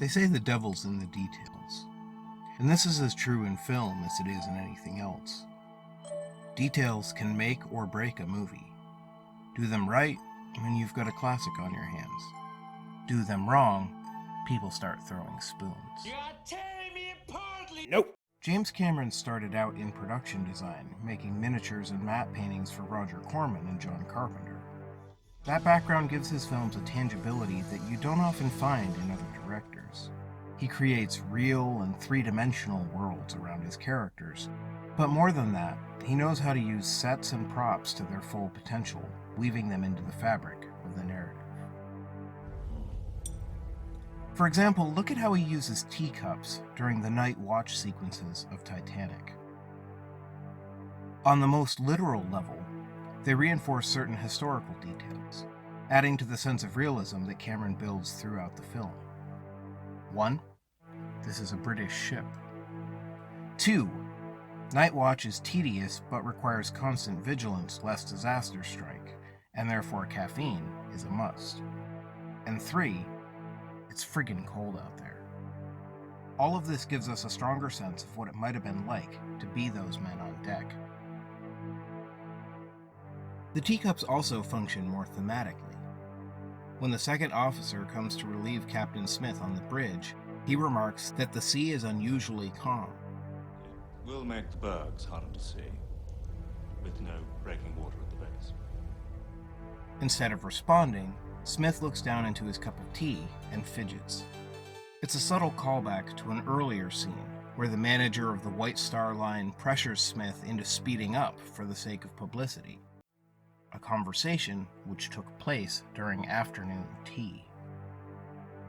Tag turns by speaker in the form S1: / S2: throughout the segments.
S1: They say the devil's in the details, and this is as true in film as it is in anything else. Details can make or break a movie. Do them right, and you've got a classic on your hands. Do them wrong, people start throwing spoons.
S2: You are tearing me apart!
S1: Nope! James Cameron started out in production design, making miniatures and matte paintings for Roger Corman and John Carpenter. That background gives his films a tangibility that you don't often find in other directors. He creates real and three-dimensional worlds around his characters, but more than that, he knows how to use sets and props to their full potential, weaving them into the fabric of the narrative. For example, look at how he uses teacups during the night watch sequences of Titanic. On the most literal level, they reinforce certain historical details, adding to the sense of realism that Cameron builds throughout the film. 1. This is a British ship. 2. Night watch is tedious but requires constant vigilance lest disasters strike, and therefore caffeine is a must. And 3. It's friggin' cold out there. All of this gives us a stronger sense of what it might have been like to be those men on deck. The teacups also function more thematically. When the second officer comes to relieve Captain Smith on the bridge, he remarks that the sea is unusually calm.
S3: We'll make the bergs harder to see, with no breaking water at the base.
S1: Instead of responding, Smith looks down into his cup of tea and fidgets. It's a subtle callback to an earlier scene where the manager of the White Star Line pressures Smith into speeding up for the sake of publicity, a conversation which took place during afternoon tea.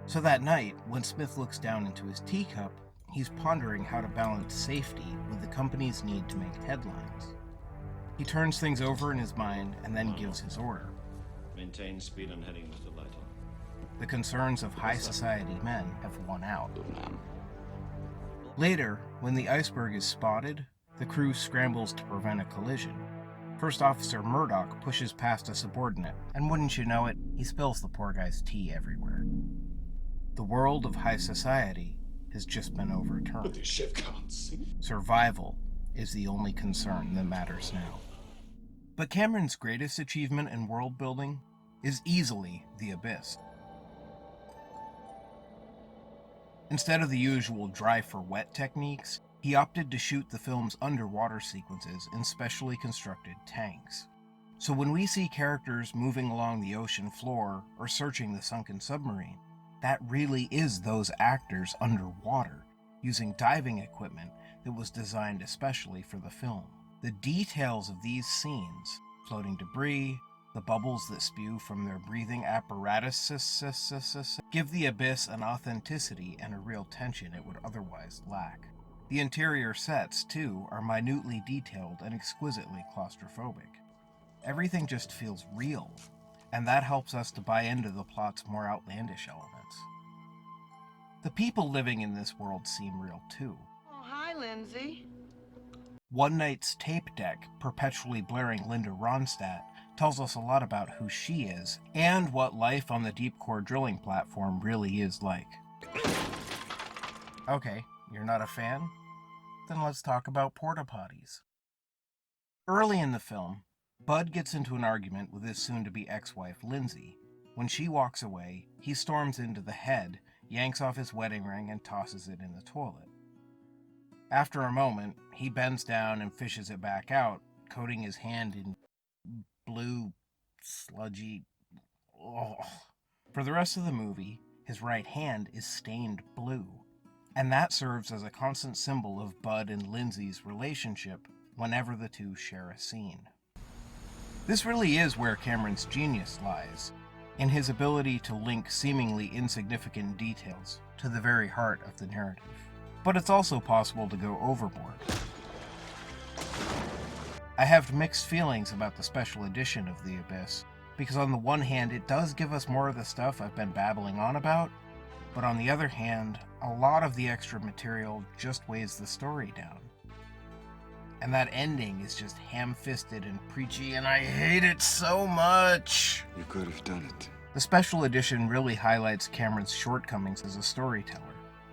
S1: So that night, when Smith looks down into his teacup, he's pondering how to balance safety with the company's need to make headlines. He turns things over in his mind and then gives his order.
S3: Maintain speed and heading, Mr. Lighton.
S1: The concerns of high society men have won out. Later, when the iceberg is spotted, the crew scrambles to prevent a collision. First Officer Murdoch pushes past a subordinate, and wouldn't you know it, he spills the poor guy's tea everywhere. The world of high society has just been overturned.
S3: But this ship can't see.
S1: Survival is the only concern that matters now. But Cameron's greatest achievement in world building is easily The Abyss. Instead of the usual dry for wet techniques, he opted to shoot the film's underwater sequences in specially constructed tanks. So when we see characters moving along the ocean floor or searching the sunken submarine, that really is those actors underwater, using diving equipment that was designed especially for the film. The details of these scenes, floating debris, the bubbles that spew from their breathing apparatus, give The Abyss an authenticity and a real tension it would otherwise lack. The interior sets, too, are minutely detailed and exquisitely claustrophobic. Everything just feels real, and that helps us to buy into the plot's more outlandish elements. The people living in this world seem real, too.
S4: Oh, hi, Lindsay.
S1: One Night's tape deck, perpetually blaring Linda Ronstadt, tells us a lot about who she is, and what life on the deep core drilling platform really is like. Okay, you're not a fan? Then let's talk about porta potties. Early in the film, Bud gets into an argument with his soon-to-be ex-wife, Lindsay. When she walks away, he storms into the head, yanks off his wedding ring, and tosses it in the toilet. After a moment, he bends down and fishes it back out, coating his hand in blue, sludgy... Ugh. For the rest of the movie, his right hand is stained blue, and that serves as a constant symbol of Bud and Lindsay's relationship whenever the two share a scene. This really is where Cameron's genius lies, in his ability to link seemingly insignificant details to the very heart of the narrative. But it's also possible to go overboard. I have mixed feelings about the special edition of The Abyss, because on the one hand it does give us more of the stuff I've been babbling on about, but on the other hand, a lot of the extra material just weighs the story down. And that ending is just ham-fisted and preachy, and I hate it so much!
S5: You could have done it.
S1: The special edition really highlights Cameron's shortcomings as a storyteller.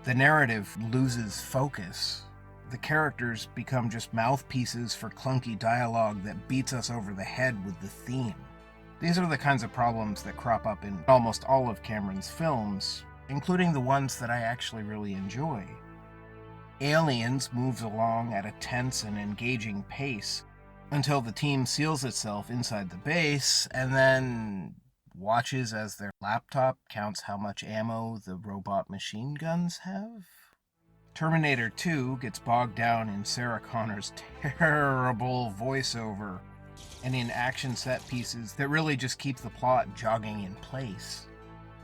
S1: The narrative loses focus. The characters become just mouthpieces for clunky dialogue that beats us over the head with the theme. These are the kinds of problems that crop up in almost all of Cameron's films, including the ones that I actually really enjoy. Aliens moves along at a tense and engaging pace until the team seals itself inside the base and then watches as their laptop counts how much ammo the robot machine guns have. Terminator 2 gets bogged down in Sarah Connor's terrible voiceover and in action set pieces that really just keep the plot jogging in place.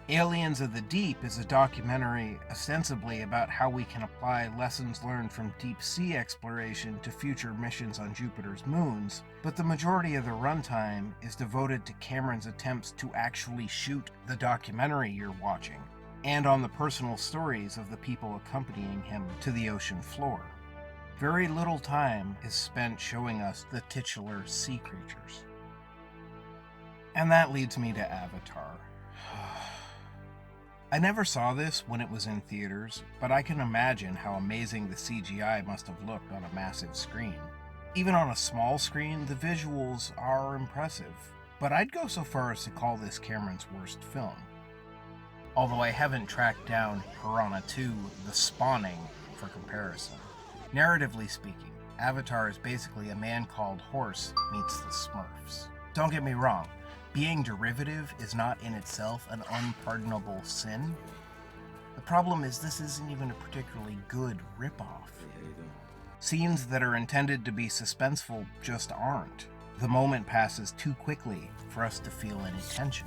S1: Aliens of the Deep is a documentary ostensibly about how we can apply lessons learned from deep sea exploration to future missions on Jupiter's moons, but the majority of the runtime is devoted to Cameron's attempts to actually shoot the documentary you're watching, and on the personal stories of the people accompanying him to the ocean floor. Very little time is spent showing us the titular sea creatures. And that leads me to Avatar. I never saw this when it was in theaters, but I can imagine how amazing the CGI must have looked on a massive screen. Even on a small screen, the visuals are impressive, but I'd go so far as to call this Cameron's worst film. Although I haven't tracked down Piranha 2: The Spawning for comparison. Narratively speaking, Avatar is basically a man called Horse meets the Smurfs. Don't get me wrong, being derivative is not in itself an unpardonable sin. The problem is this isn't even a particularly good ripoff. Scenes that are intended to be suspenseful just aren't. The moment passes too quickly for us to feel any tension.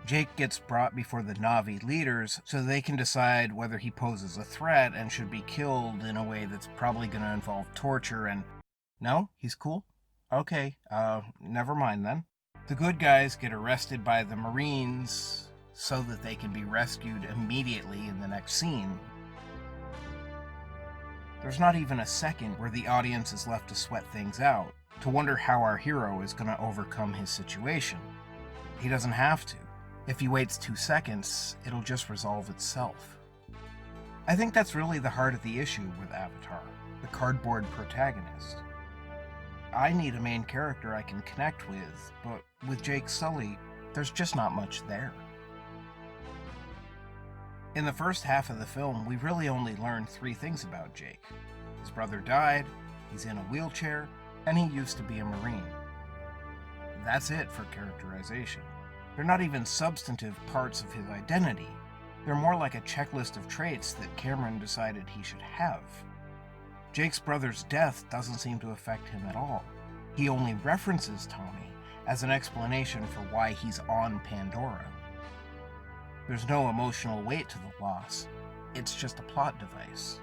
S1: Jake gets brought before the Na'vi leaders so they can decide whether he poses a threat and should be killed in a way that's probably going to involve torture and... No? He's cool? Okay, never mind then. The good guys get arrested by the Marines so that they can be rescued immediately in the next scene. There's not even a second where the audience is left to sweat things out, to wonder how our hero is going to overcome his situation. He doesn't have to. If he waits 2 seconds, it'll just resolve itself. I think that's really the heart of the issue with Avatar, the cardboard protagonist. I need a main character I can connect with, but with Jake Sully, there's just not much there. In the first half of the film, we really only learn 3 things about Jake. His brother died, he's in a wheelchair, and he used to be a Marine. That's it for characterization. They're not even substantive parts of his identity. They're more like a checklist of traits that Cameron decided he should have. Jake's brother's death doesn't seem to affect him at all. He only references Tommy as an explanation for why he's on Pandora. There's no emotional weight to the loss. It's just a plot device.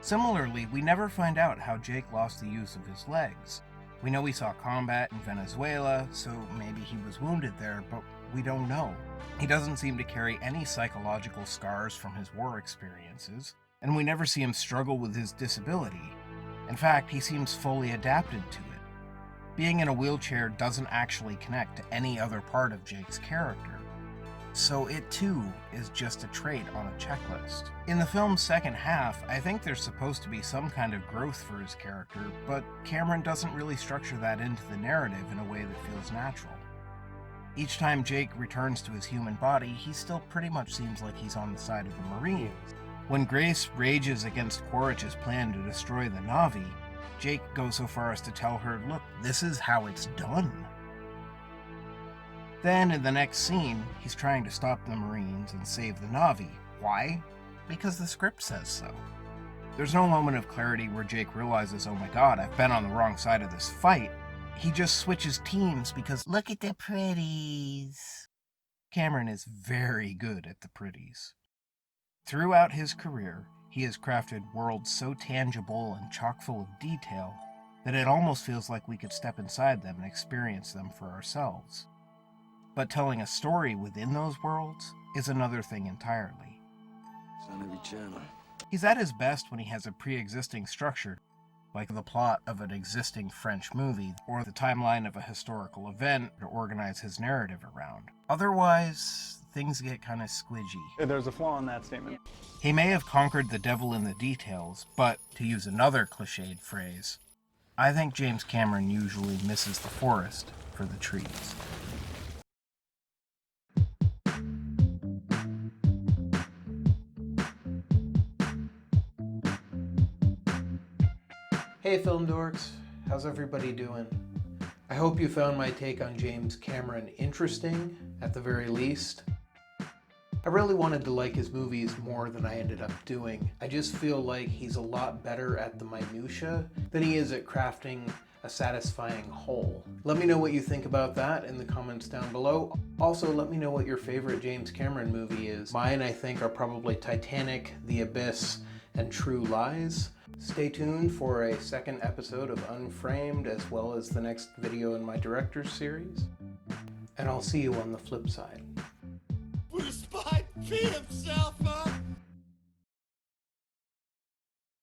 S1: Similarly, we never find out how Jake lost the use of his legs. We know he saw combat in Venezuela, so maybe he was wounded there, but we don't know. He doesn't seem to carry any psychological scars from his war experiences, and we never see him struggle with his disability. In fact, he seems fully adapted to it. Being in a wheelchair doesn't actually connect to any other part of Jake's character, so it too is just a trait on a checklist. In the film's second half, I think there's supposed to be some kind of growth for his character, but Cameron doesn't really structure that into the narrative in a way that feels natural. Each time Jake returns to his human body, he still pretty much seems like he's on the side of the Marines. When Grace rages against Quaritch's plan to destroy the Na'vi, Jake goes so far as to tell her, look, this is how it's done. Then, in the next scene, he's trying to stop the Marines and save the Na'vi. Why? Because the script says so. There's no moment of clarity where Jake realizes, oh my god, I've been on the wrong side of this fight. He just switches teams because, look at the pretties. Cameron is very good at the pretties. Throughout his career, he has crafted worlds so tangible and chock full of detail that it almost feels like we could step inside them and experience them for ourselves. But telling a story within those worlds is another thing entirely.
S2: It's on every channel.
S1: He's at his best when he has a pre-existing structure, like the plot of an existing French movie or the timeline of a historical event to organize his narrative around. Otherwise, things get kind of squidgy.
S5: There's a flaw in that statement.
S1: He may have conquered the devil in the details, but, to use another cliched phrase, I think James Cameron usually misses the forest for the trees. Hey Film Dorks, how's everybody doing? I hope you found my take on James Cameron interesting, at the very least. I really wanted to like his movies more than I ended up doing. I just feel like he's a lot better at the minutia than he is at crafting a satisfying whole. Let me know what you think about that in the comments down below. Also, let me know what your favorite James Cameron movie is. Mine, I think, are probably Titanic, The Abyss, and True Lies. Stay tuned for a second episode of Unframed, as well as the next video in my Director's series. And I'll see you on the flip side.
S2: Will the spy pee himself, huh?